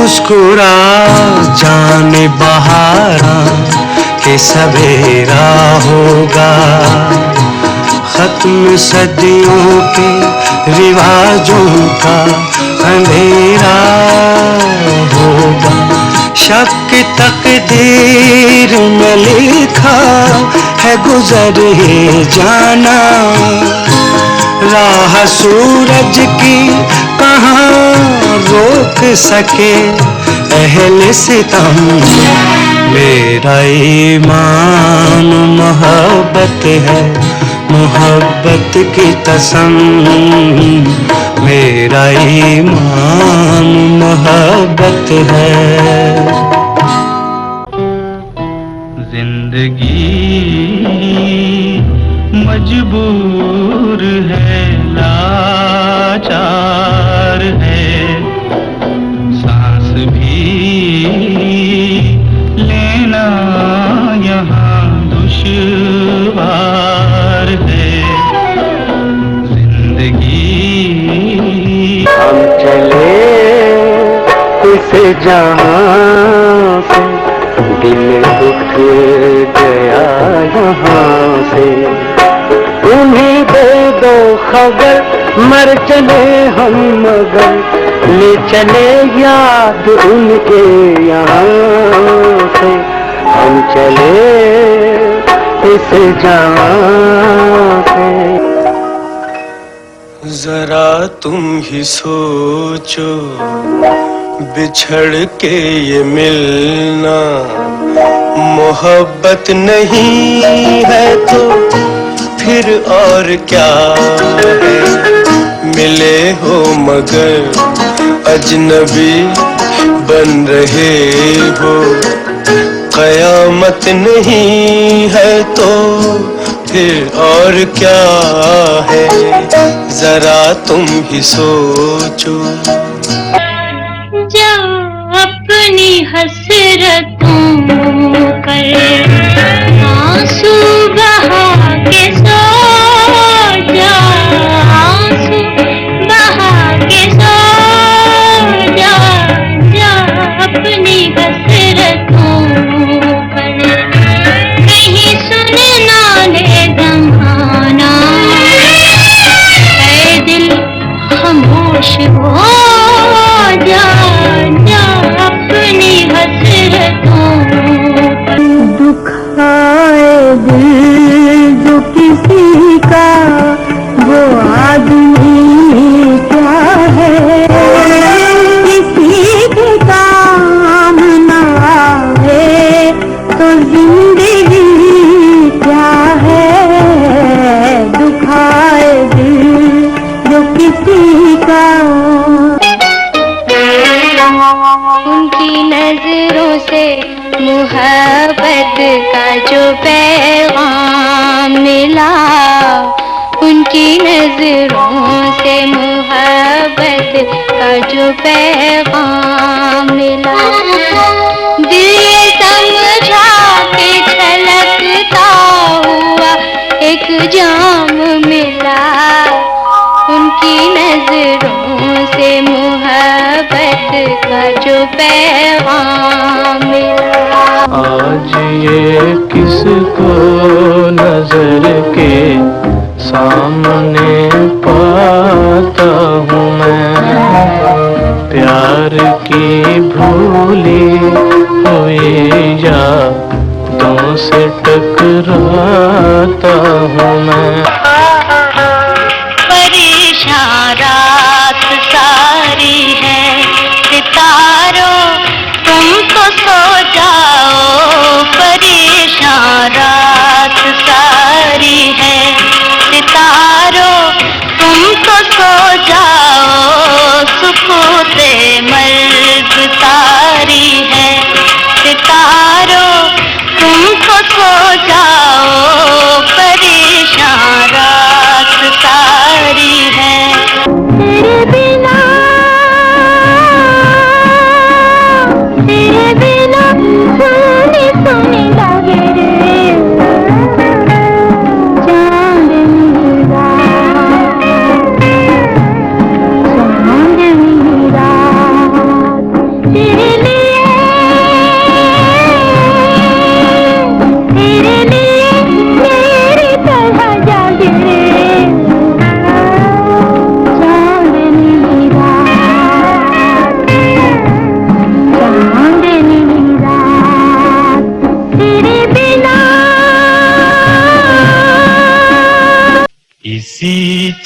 मुस्कुरा जाने बहारा के सवेरा होगा, खत्म सदियों के रिवाजों का अंधेरा होगा। शक तकदीर में लिखा है गुजर ही जाना, राह सूरज की कहाँ रोक सके अहले सितम। मेरा ईमान मोहब्बत है, मोहब्बत की कसम। मेरा ईमान मोहब्बत है। जिंदगी मजबूर है, लाचार है, सांस भी लेना यहाँ दुश्वार है। जिंदगी हम चले इस जहाँ से, दिल उठ गया यहाँ से। उन्हें दे दो खबर, मर चले हम मगर ले चले याद उनके यहाँ से। हम चले इस जहाँ से। जरा तुम ही सोचो, बिछड़ के ये मिलना मोहब्बत नहीं है तो फिर और क्या है। मिले हो मगर अजनबी बन रहे हो, कयामत नहीं है तो फिर और क्या है। जरा तुम ही सोचो। जो अपनी हसरतों पर आंसू बहा के सो जा, आंसू बहा के सो जा, जा अपनी हसरतों पर कहीं सुन ना ले जमाना। ऐ दिल खामोश हो जा, जा अपनी हसरतों पर। दुख आए दिल जो किसी का, वो आदमी क्या है। किसी के काम ना आए तो जिंदगी क्या है। दुख आए दिल जो किसी का। उनकी नजरों से मोहब्बत का जो पैगाम मिला, उनकी नजरों से मोहब्बत का जो पैगाम मिला। दिल ये समझा के छलकता हुआ एक जाम मिला, उनकी नजरों से मोहब्बत का जो पैगाम मिला। आज ये किसको नजर के सामने पाता हूँ मैं, प्यार की भूली हुई यादों से टकराता हूँ मैं। परेशान रात सारी है, सितारों तुम तो सो जाओ। परेशान रात सारी है, सितारों तुम तो सो जाओ। सुकूते मर्ग तारी है, सितारों तुम तो सो जाओ। परेशान रात सारी है।